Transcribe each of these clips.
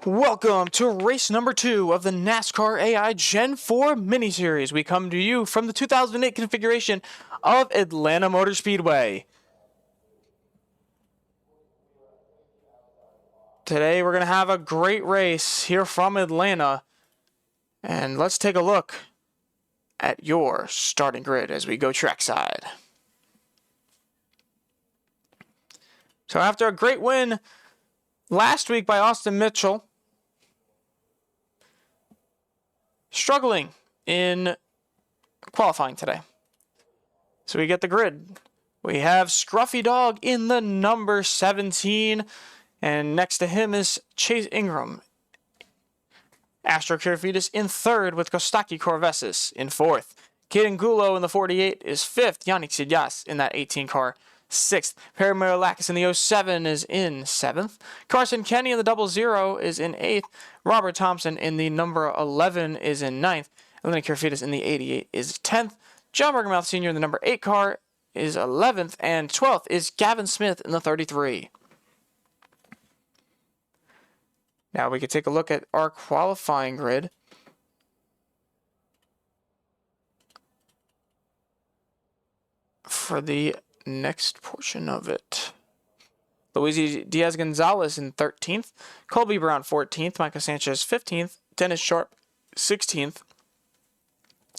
Welcome to race number 2 of the NASCAR AI Gen 4 Miniseries. We come to you from the 2008 configuration of Atlanta Motor Speedway. Today we're going to have a great race here from Atlanta. And let's take a look at your starting grid as we go trackside. So after a great win last week by Austin Mitchell, struggling in qualifying today. So we get the grid. We have Scruffy Dog in the number 17, and next to him is Chase Ingram. Astro Kirifides in third with Kostaki Corvesis in fourth. Kid Angulo in the 48 is fifth. Yannick Sidias in that 18 car, sixth. Perry Marilakis in the 07 is in seventh. Carson Kenny in the 00 is in eighth. Robert Thompson in the number 11 is in ninth. Elena Kirifides in the 88 is 10th. John Bergermouth Sr. in the number 8 car is 11th. And 12th is Gavin Smith in the 33. Now we can take a look at our qualifying grid. For the next portion of it. Luis Diaz-Gonzalez in 13th. Colby Brown 14th. Michael Sanchez 15th. Dennis Sharp 16th.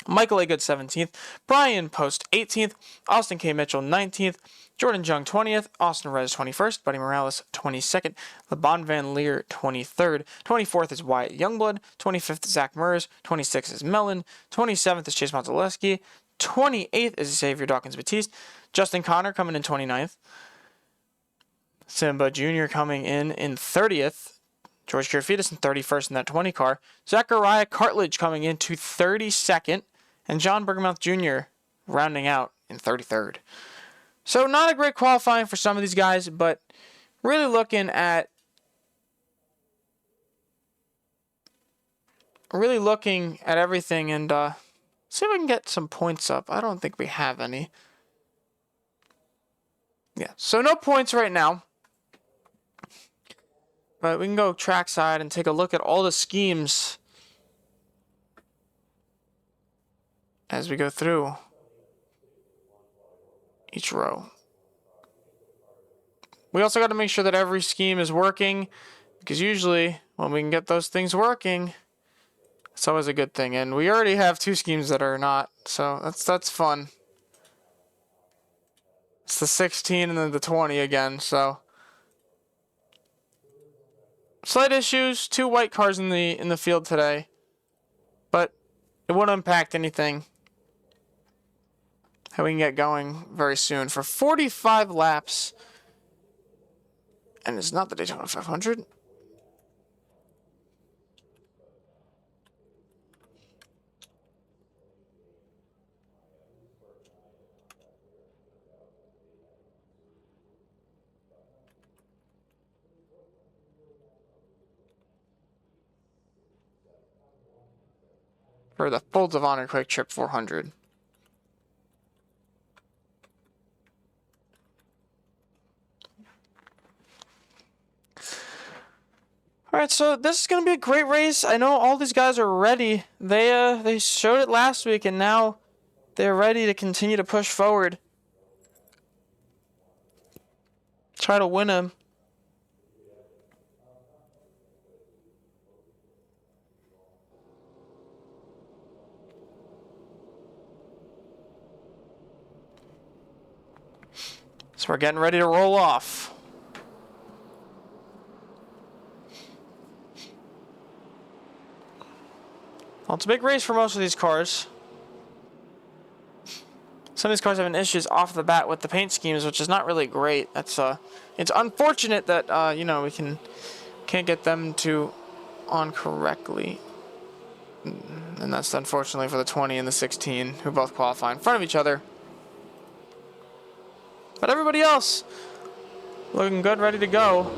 Michael A. Good 17th. Brian Post 18th. Austin K. Mitchell 19th. Jordan Jung 20th. Austin Rez 21st. Buddy Morales 22nd. LeBon Van Leer 23rd. 24th is Wyatt Youngblood. 25th is Zach Mers. 26th is Mellon. 27th is Chase Monteleski. 28th is Xavier Dawkins-Batiste. Justin Connor coming in 29th. Simba Jr. coming in 30th. George Kirifides in 31st in that 20 car. Zachariah Cartledge coming in to 32nd. And John Bergermouth Jr. rounding out in 33rd. So not a great qualifying for some of these guys, but really looking at everything and see if we can get some points up. I don't think we have any. Yeah, so no points right now. But we can go trackside and take a look at all the schemes as we go through each row. We also got to make sure that every scheme is working, because usually when we can get those things working, it's always a good thing. And we already have 2 schemes that are not, so that's fun. It's the 16 and then the 20 again, so slight issues, 2 white cars in the field today, but it won't impact anything. How we can get going very soon for 45 laps, and it's not the Daytona 500. For the Folds of Honor Quiktrip 400. Alright, so this is going to be a great race. I know all these guys are ready. They showed it last week, and now they're ready to continue to push forward. Try to win them. So we're getting ready to roll off. Well, it's a big race for most of these cars. Some of these cars having issues off the bat with the paint schemes, which is not really great. That's it's unfortunate that we can't get them to on correctly. And that's unfortunately for the 20 and the 16, who both qualify in front of each other. But everybody else looking good, ready to go.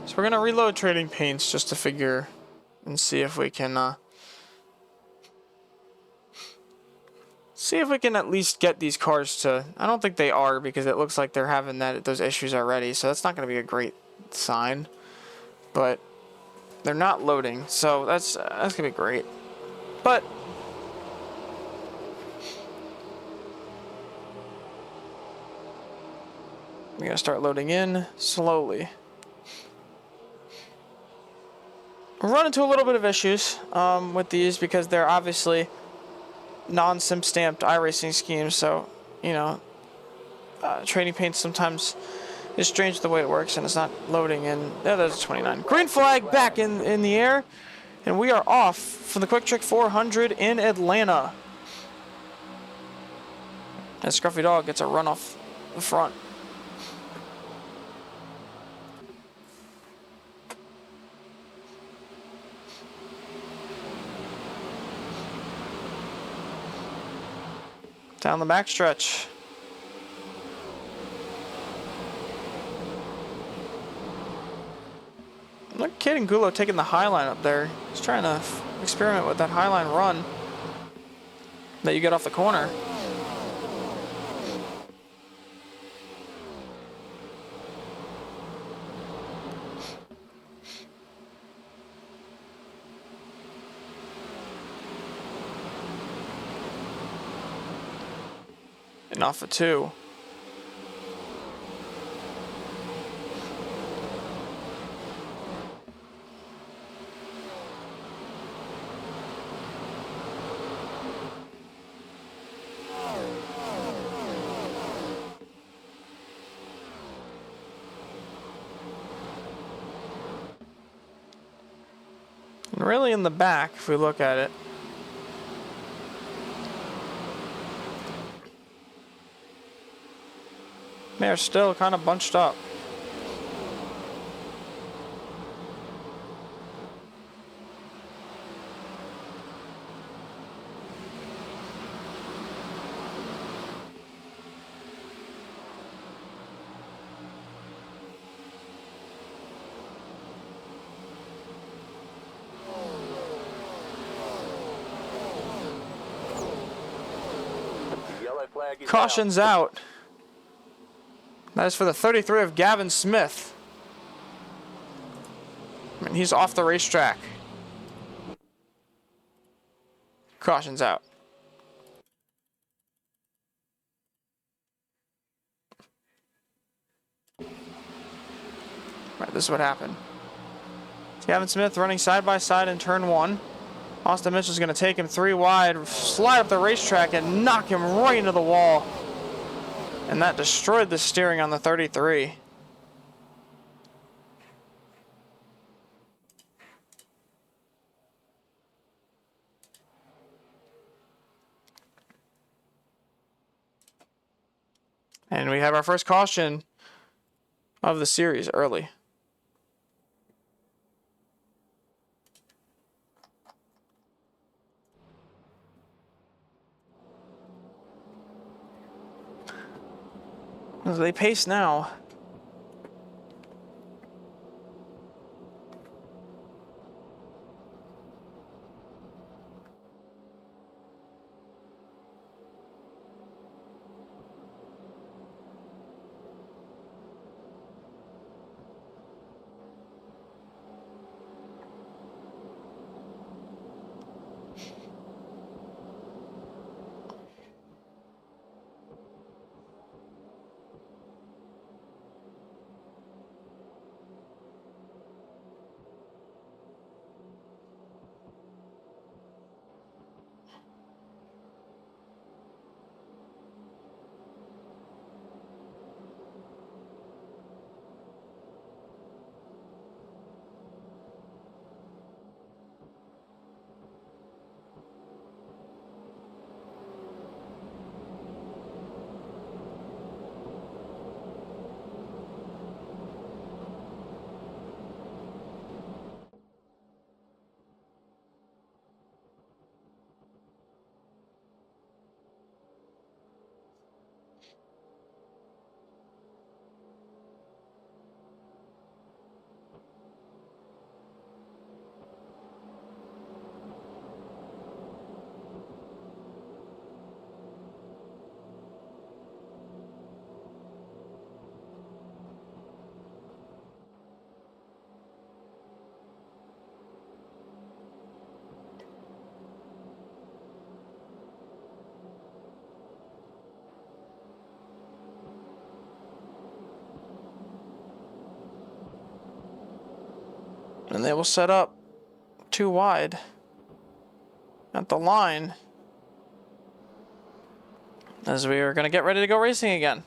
So we're going to reload trading paints just to figure and see if we can See if we can at least get these cars to... I don't think they are, because it looks like they're having those issues already, so that's not going to be a great sign. But they're not loading, so that's going to be great. But we're going to start loading in slowly. We're running into a little bit of issues with these because they're obviously non-sim stamped iRacing schemes, so, you know, trading paint sometimes is strange the way it works, and it's not loading in. Yeah, that's 29. Green flag back in the air, and we are off for the Quiktrip 400 in Atlanta. And Scruffy Dog gets a run off the front. Down the backstretch. Look, Kid and Gulo taking the high line up there. He's trying to experiment with that high line run that you get off the corner. And off of 2. And really in the back, if we look at it, they're still kind of bunched up. Caution's out. That is for the 33 of Gavin Smith. And he's off the racetrack. Caution's out. Right, this is what happened. Gavin Smith running side by side in turn 1. Austin Mitchell's going to take him 3 wide, slide up the racetrack, and knock him right into the wall. And that destroyed the steering on the 33. And we have our first caution of the series early. As they pace now. And they will set up 2 wide at the line as we are going to get ready to go racing again.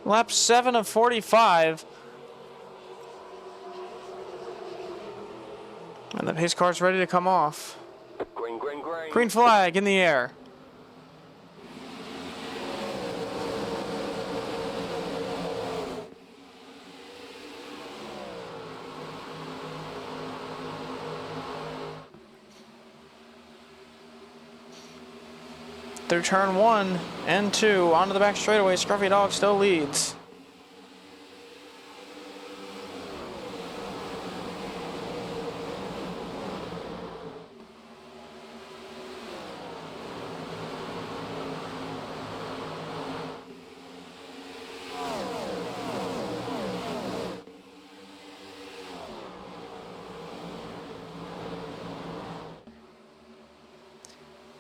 Lap 7 of 45. And the pace car's ready to come off. Green, green, green. Green flag in the air. Through turn 1 and 2, onto the back straightaway, Scruffy Dog still leads.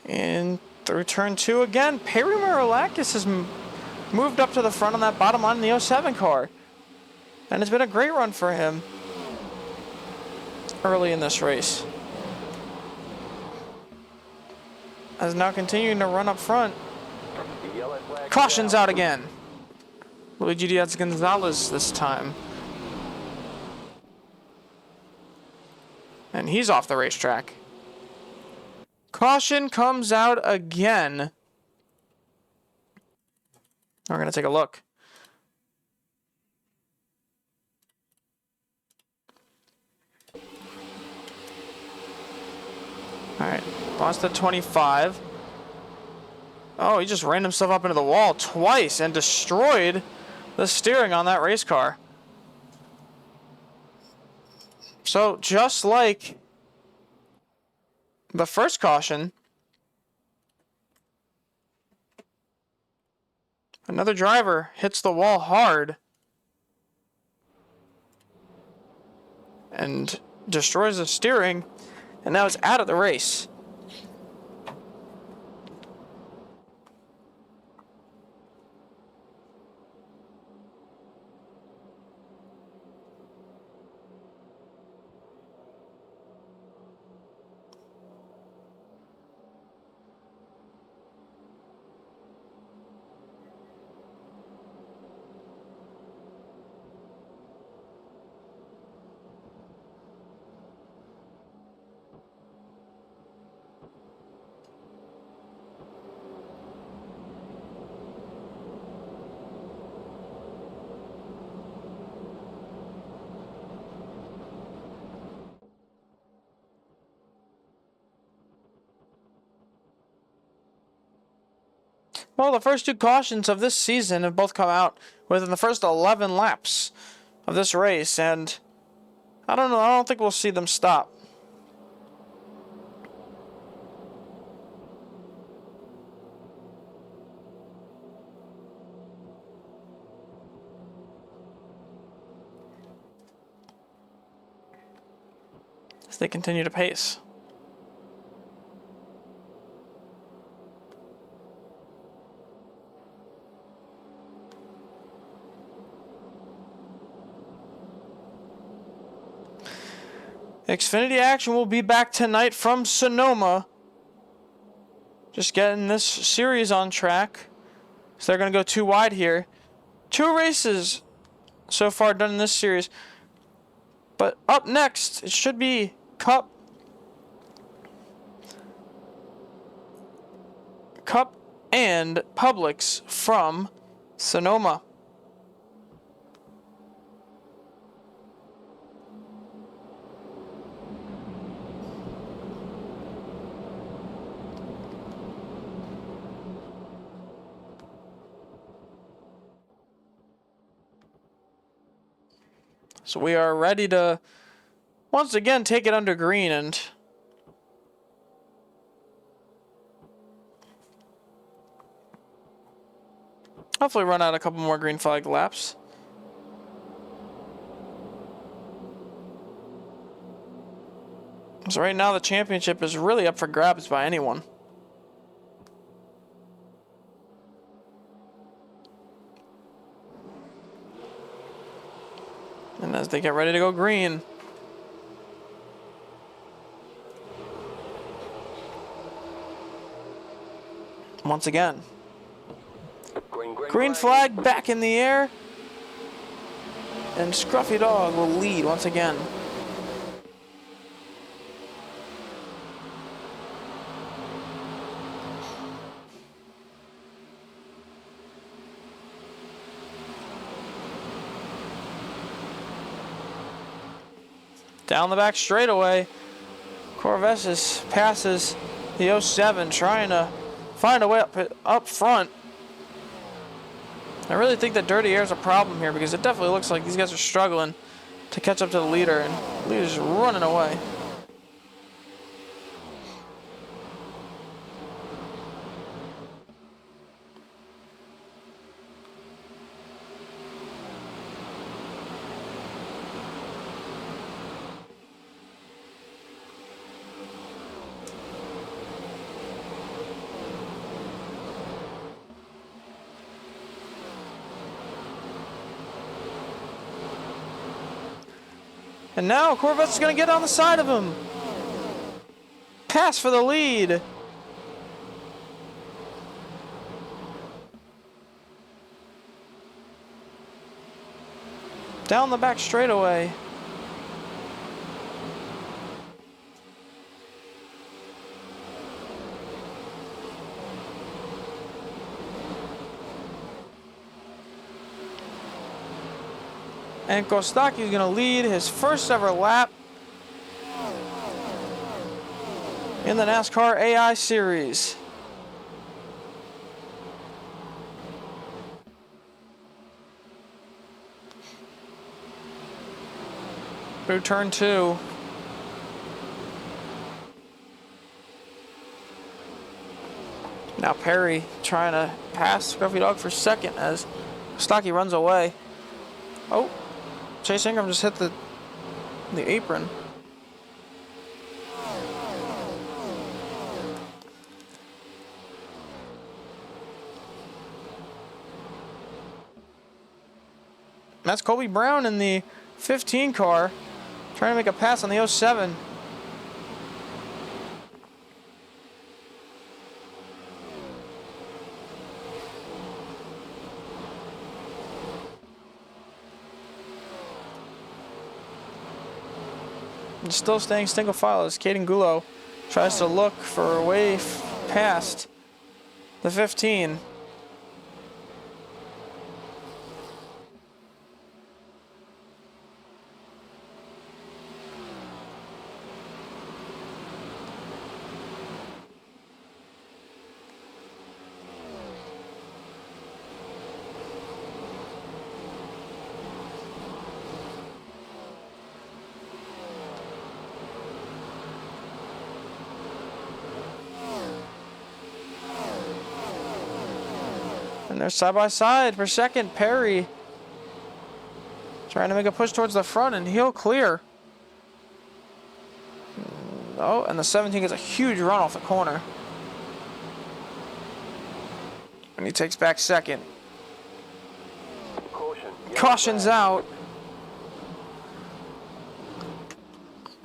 And through turn 2 again, Perry Marolakis has moved up to the front on that bottom line in the 07 car. And it's been a great run for him early in this race. As now continuing to run up front. Caution's out again. Luigi Diaz-Gonzalez this time. And he's off the racetrack. Caution comes out again. We're going to take a look. All right, lost at 25. Oh, he just ran himself up into the wall twice and destroyed the steering on that race car. So just like the first caution, another driver hits the wall hard and destroys the steering, and now it's out of the race. Well, the first 2 cautions of this season have both come out within the first 11 laps of this race, and I don't know, I don't think we'll see them stop. As they continue to pace. Xfinity action will be back tonight from Sonoma. Just getting this series on track. So they're going to go 2 wide here. 2 races so far done in this series. But up next, it should be Cup and Publix from Sonoma. So we are ready to once again take it under green and hopefully run out a couple more green flag laps. So right now the championship is really up for grabs by anyone. And as they get ready to go green. Once again. Green flag back in the air. And Scruffy Dog will lead once again. Down the back straightaway, Corvesses passes the 07, trying to find a way up front. I really think that dirty air is a problem here because it definitely looks like these guys are struggling to catch up to the leader, and the leader's running away. And now Corvette's going to get on the side of him. Pass for the lead. Down the back straightaway. And Kostaki is going to lead his first ever lap in the NASCAR AI Series. Through turn 2. Now Perry trying to pass Scruffy Dog for second as Kostaki runs away. Oh. Chase Ingram just hit the apron. That's Colby Brown in the 15 car, trying to make a pass on the 07. Still staying single file as Caden Gulo tries to look for a way past the 15. And they're side by side for second. Perry trying to make a push towards the front, and he'll clear. Oh, and the 17 gets a huge run off the corner. And he takes back second. Caution's out.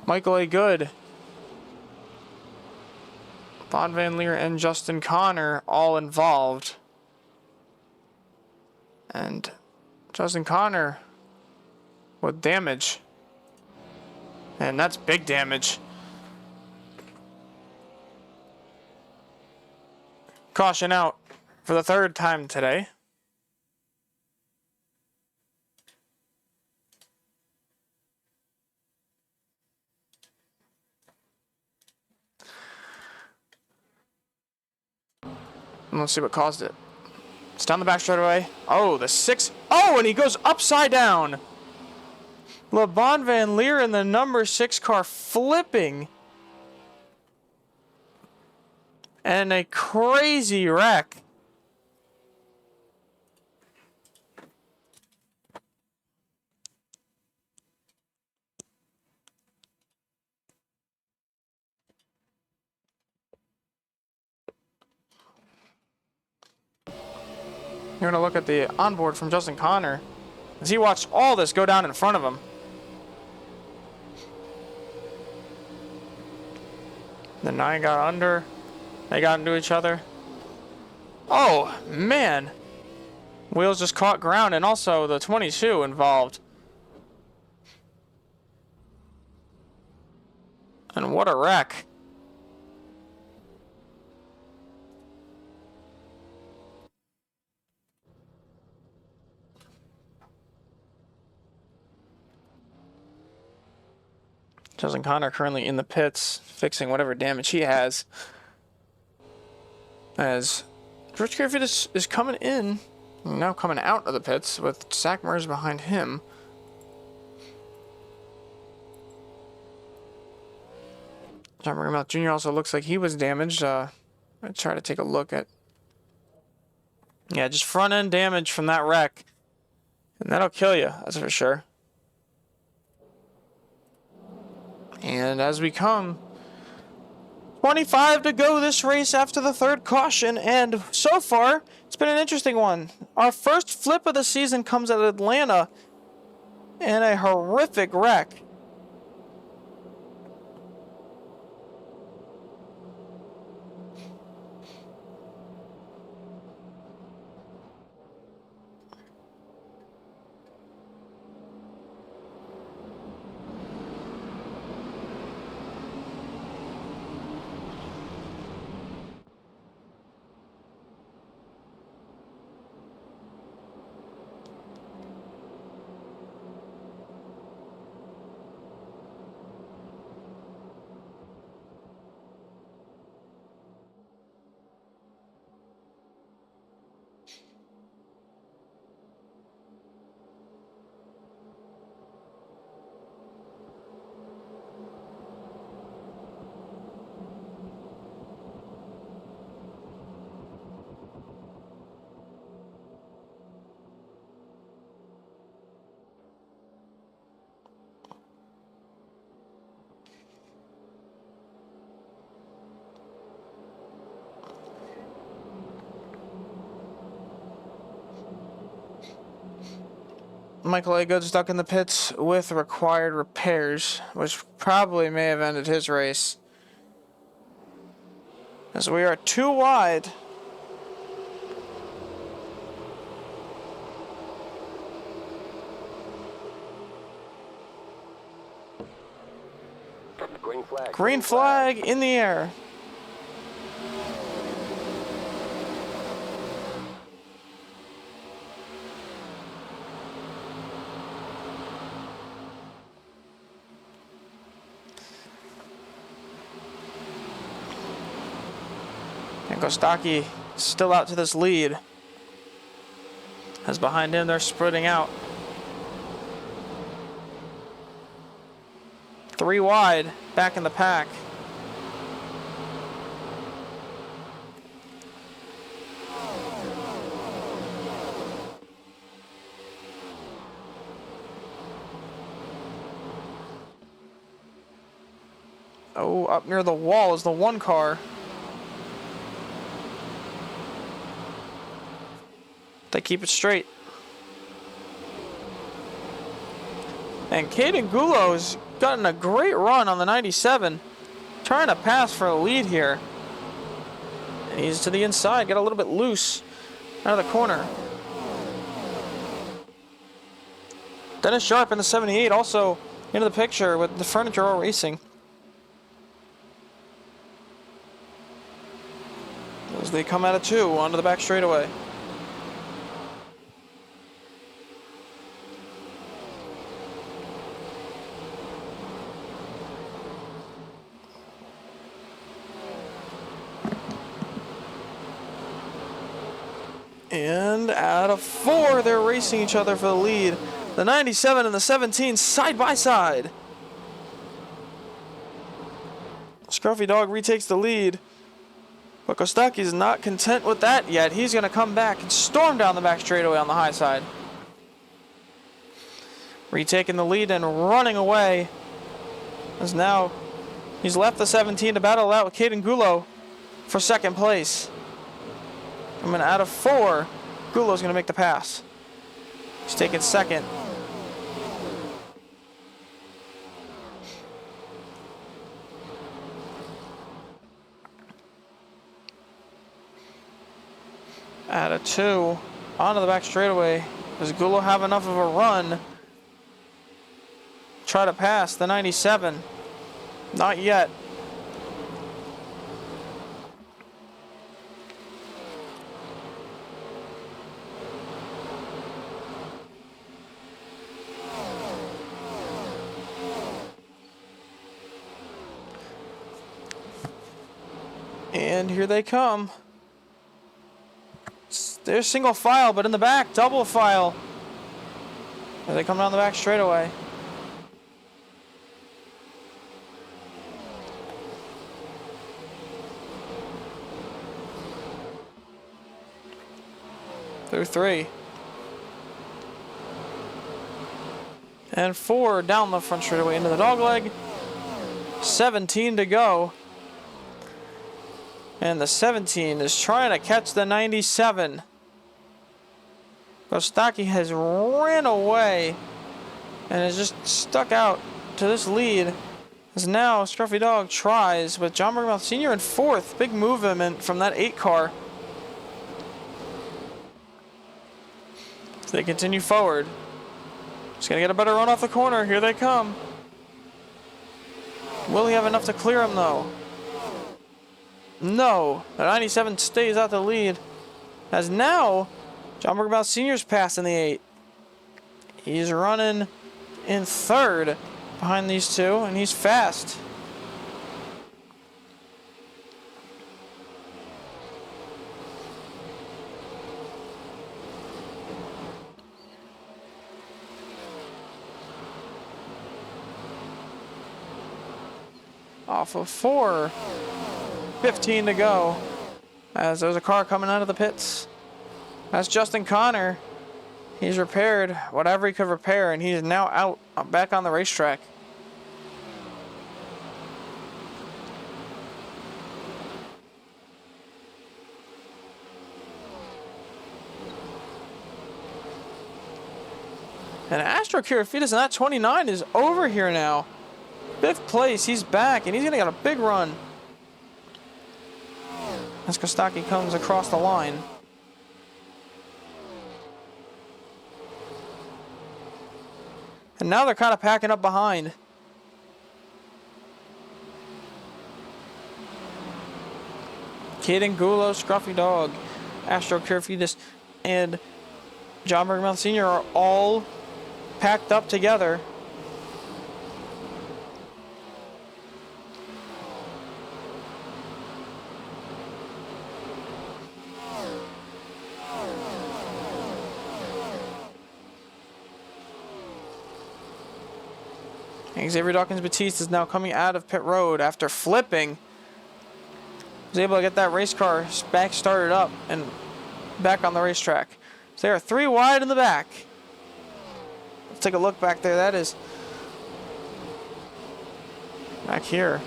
Michael A. Good, Von Van Leer, and Justin Connor all involved. And Justin Connor with damage. And that's big damage. Caution out for the third time today. And let's see what caused it. It's down the back straightaway. Oh, the 6. Oh, and he goes upside down. LeBon Van Leer in the number 6 car flipping. And a crazy wreck. You're going to look at the onboard from Justin Connor as he watched all this go down in front of him. The 9 got under. They got into each other. Oh, man. Wheels just caught ground, and also the 22 involved. And what a wreck. Justin Connor currently in the pits, fixing whatever damage he has. As George Griffith is coming in, now coming out of the pits with Zach Mers behind him. John Mount Jr. also looks like he was damaged. I try to take a look at. Yeah, just front end damage from that wreck. And that'll kill you, that's for sure. And as we come, 25 to go this race after the third caution, and so far, it's been an interesting one. Our first flip of the season comes at Atlanta, and a horrific wreck. Michael A. Good stuck in the pits with required repairs, which probably may have ended his race. As we are 2 wide. Green flag. Green flag in the air. And Kostaki still out to this lead. As behind him, they're spreading out. 3 wide, back in the pack. Oh, up near the wall is the 1 car. They keep it straight. And Caden Gullo's gotten a great run on the 97. Trying to pass for a lead here. And he's to the inside, got a little bit loose out of the corner. Dennis Sharp in the 78 also into the picture with the Furniture Row Racing. As they come out of 2 onto the back straightaway. And out of 4, they're racing each other for the lead. The 97 and the 17 side by side. Scruffy Dog retakes the lead. But Kostaki's not content with that yet. He's going to come back and storm down the back straightaway on the high side. Retaking the lead and running away. As now he's left the 17 to battle out with Caden Gulo for second place. Coming out of 4, Gulo's going to make the pass. He's taking second. Out of 2, onto the back straightaway. Does Gulo have enough of a run? Try to pass the 97. Not yet. And here they come. They're single file, but in the back, double file. As they come down the back straightaway. Through 3. And 4 down the front straightaway into the dogleg. 17 to go. And the 17 is trying to catch the 97. Kostaki has ran away and is just stuck out to this lead. As now Scruffy Dog tries with John Bergmouth Sr. in 4th. Big movement from that 8 car. As they continue forward. Just going to get a better run off the corner. Here they come. Will he have enough to clear him though? No. The 97 stays out the lead. As now John Bergmouth Sr.'s passing the 8. He's running in 3rd behind these 2, and he's fast. Off of 4. 15 to go. As there's a car coming out of the pits. That's Justin Connor. He's repaired whatever he could repair, and he's now out, back on the racetrack. And Astro Kirifides in that 29 is over here now. 5th place, he's back, and he's going to get a big run. As Kostaki comes across the line. And now they're kind of packing up behind. Caden Gulo, Scruffy Dog, Astro Kirifides, and John Bergmouth Sr. are all packed up together. Xavier Dawkins-Batiste is now coming out of pit road after flipping. Was able to get that race car back started up and back on the racetrack. So they are 3 wide in the back. Let's take a look back there. That is back here.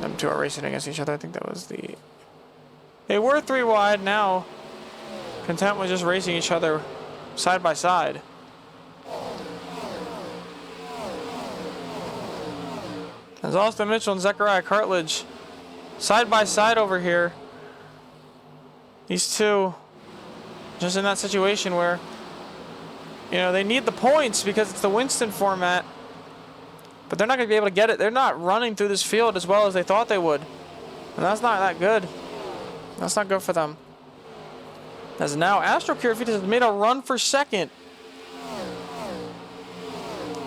Them 2 are racing against each other. I think that was the... They were 3 wide. Now content with just racing each other side by side. There's Austin Mitchell and Zechariah Cartledge side by side over here. These 2 just in that situation where You know, they need the points because it's the Winston format. But they're not going to be able to get it. They're not running through this field as well as they thought they would. And that's not that good. That's not good for them. As now Astro Kirifitis has made a run for second.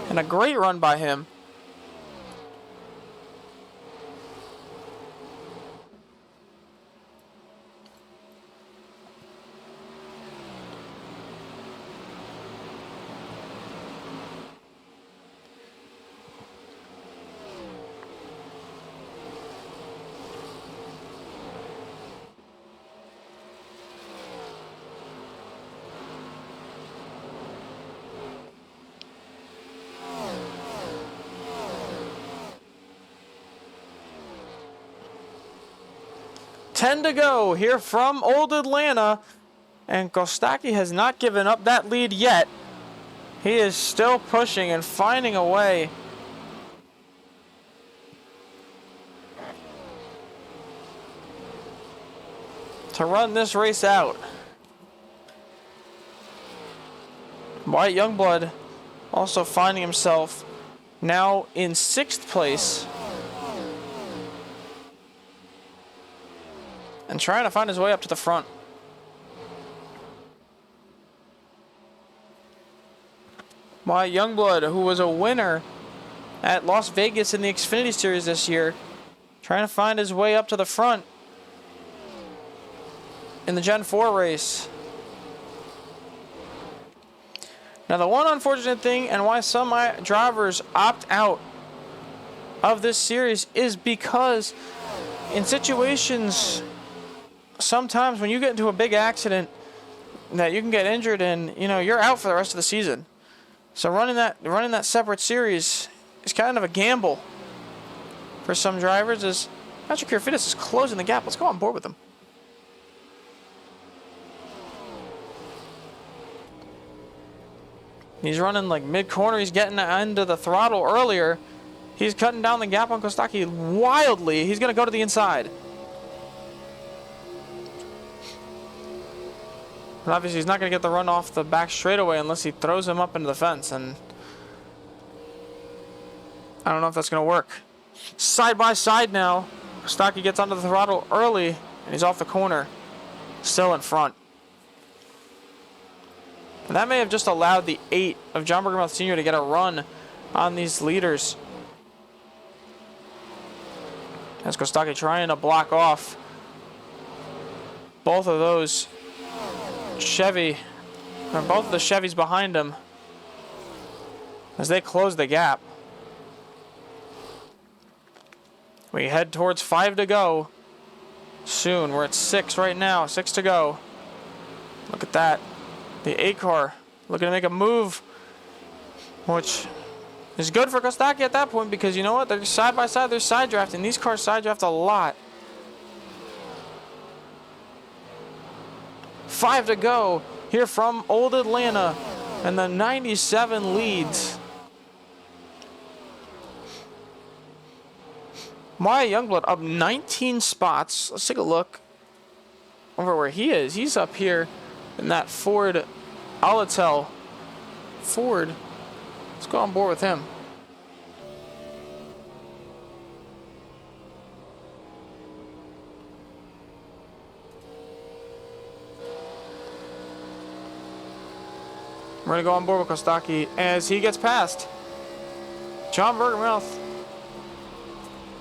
And a great run by him. Ten to go here from Old Atlanta, and Kostaki has not given up that lead yet. He is still pushing and finding a way to run this race out. Wyatt Youngblood also finding himself now in 6th place and trying to find his way up to the front. Wyatt Youngblood, who was a winner at Las Vegas in the Xfinity Series this year, trying to find his way up to the front in the Gen 4 race. Now, the one unfortunate thing and why some drivers opt out of this series is because in situations, sometimes when you get into a big accident that you can get injured in, you know, you're out for the rest of the season. So running that separate series is kind of a gamble for some drivers. As Patrick Kirifitis is closing the gap. Let's go on board with him. He's running like mid-corner. He's getting the end of the throttle earlier. He's cutting down the gap on Kostaki wildly. He's going to go to the inside. But obviously, he's not going to get the run off the back straightaway unless he throws him up into the fence. And I don't know if that's going to work. Side by side now. Kostaki gets onto the throttle early, and he's off the corner. Still in front. And that may have just allowed the 8 of John Bergermouth Sr. to get a run on these leaders. As Kostaki trying to block off both of those both of the Chevys behind him as they close the gap. We head towards 5 to go soon. We're at 6 right now, 6 to go. Look at that. The 8 car looking to make a move, which is good for Kostaki at that point because you know what? They're side by side, they're side drafting. These cars side draft a lot. 5 to go here from Old Atlanta, and the 97 leads. Wyatt Youngblood up 19 spots. Let's take a look over where he is. He's up here in that Ford Alatel Ford. Let's go on board with him. We're going to go on board with Kostaki as he gets past. John Bergermouth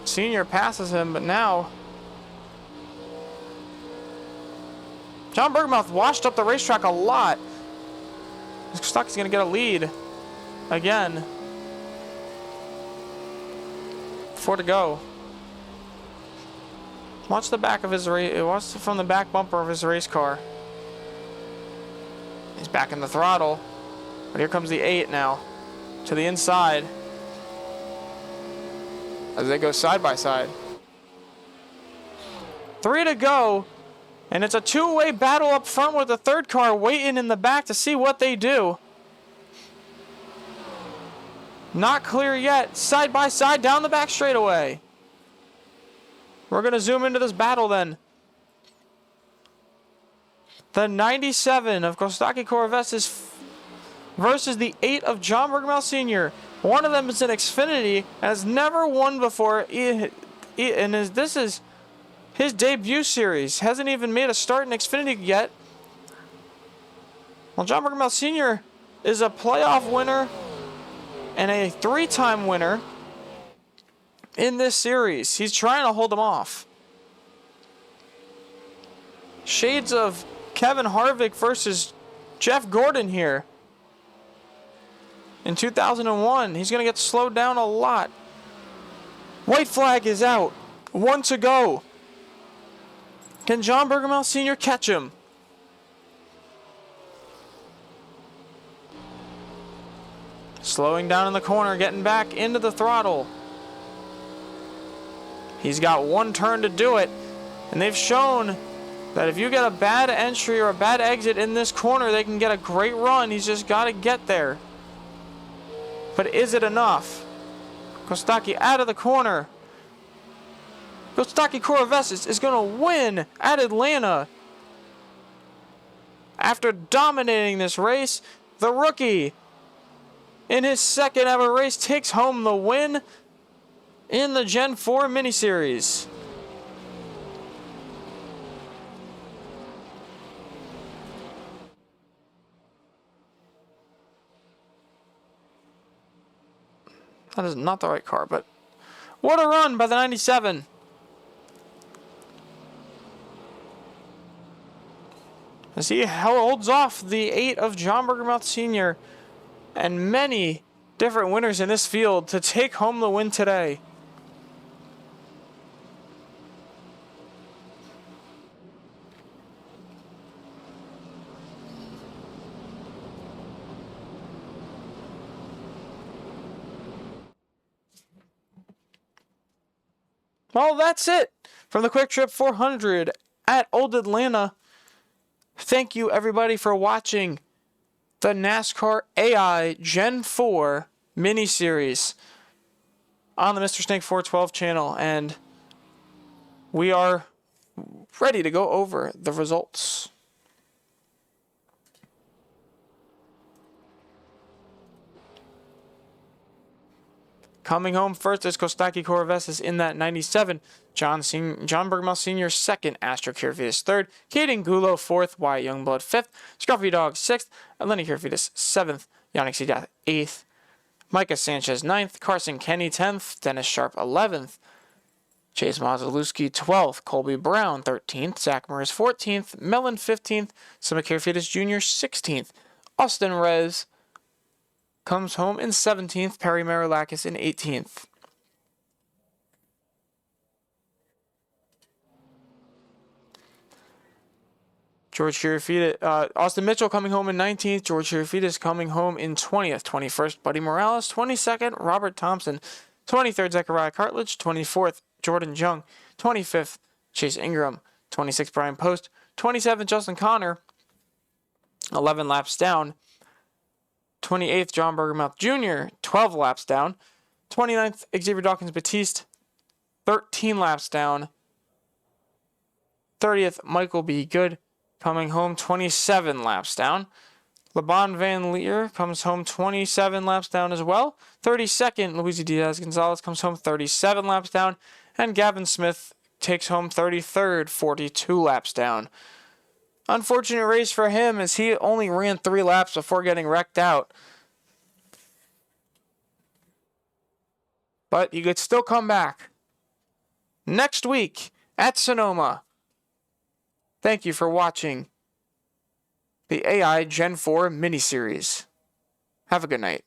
Sr. passes him, but now John Bergermouth washed up the racetrack a lot. Kostaki's going to get a lead again. 4 to go. Watch the back of his race. Watch from the back bumper of his race car. He's back in the throttle. But here comes the 8 now to the inside as they go side by side. 3 to go. And it's a two-way battle up front with the 3rd car waiting in the back to see what they do. Not clear yet. Side by side down the back straightaway. We're going to zoom into this battle then. The 97 of Kostaki Corvettes is versus the 8 of John Bergmouth Sr. One of them is an Xfinity and has never won before. This is his debut series. Hasn't even made a start in Xfinity yet. Well, John Bergmouth Sr. is a playoff winner and a 3-time winner in this series. He's trying to hold him off. Shades of Kevin Harvick versus Jeff Gordon here. In 2001, he's going to get slowed down a lot. White flag is out. 1 to go. Can John Bergmouth Sr. catch him? Slowing down in the corner, getting back into the throttle. He's got one turn to do it, and they've shown that if you get a bad entry or a bad exit in this corner, they can get a great run. He's just got to get there. But is it enough? Kostaki out of the corner. Kostaki Kourouvesis is going to win at Atlanta. After dominating this race, the rookie, in his second ever race, takes home the win in the Gen 4 Miniseries. That is not the right car, but what a run by the 97. As he holds off the 8 of John Bergmouth Sr. and many different winners in this field to take home the win today. Well, that's it from the Quiktrip 400 at Old Atlanta. Thank you, everybody, for watching the NASCAR AI Gen 4 mini-series on the Mr. Snake 412 channel, and we are ready to go over the results. Coming home first is Kostaki Kourouvesis in that 97. John Bergmouth Sr. second. Astro Kyrgios third. Caden Gulo fourth. Wyatt Youngblood fifth. Scruffy Dog sixth. Lenny Kyrgios seventh. Yannick Sidat eighth. Micah Sanchez ninth. Carson Kenny 10th. Dennis Sharp 11th. Chase Mazelewski 12th. Colby Brown 13th. Zach Morris 14th. Mellon 15th. Sima Kyrgios Jr. 16th. Austin Rez comes home in 17th. Perry Marilakis in 18th. George Kirifides, Austin Mitchell coming home in 19th. George Kirifides coming home in 20th. 21st, Buddy Morales. 22nd, Robert Thompson. 23rd, Zechariah Cartledge. 24th, Jordan Jung. 25th, Chase Ingram. 26th, Brian Post. 27th, Justin Connor. 11 laps down. 28th, John Bergmouth Jr., 12 laps down. 29th, Xavier Dawkins-Batiste, 13 laps down. 30th, Michael B. Good, coming home 27 laps down. LeBon Van Leer comes home 27 laps down as well. 32nd, Luis Diaz-Gonzalez comes home 37 laps down. And Gavin Smith takes home 33rd, 42 laps down. Unfortunate race for him as he only ran 3 laps before getting wrecked out. But he could still come back next week at Sonoma. Thank you for watching the AI Gen 4 miniseries. Have a good night.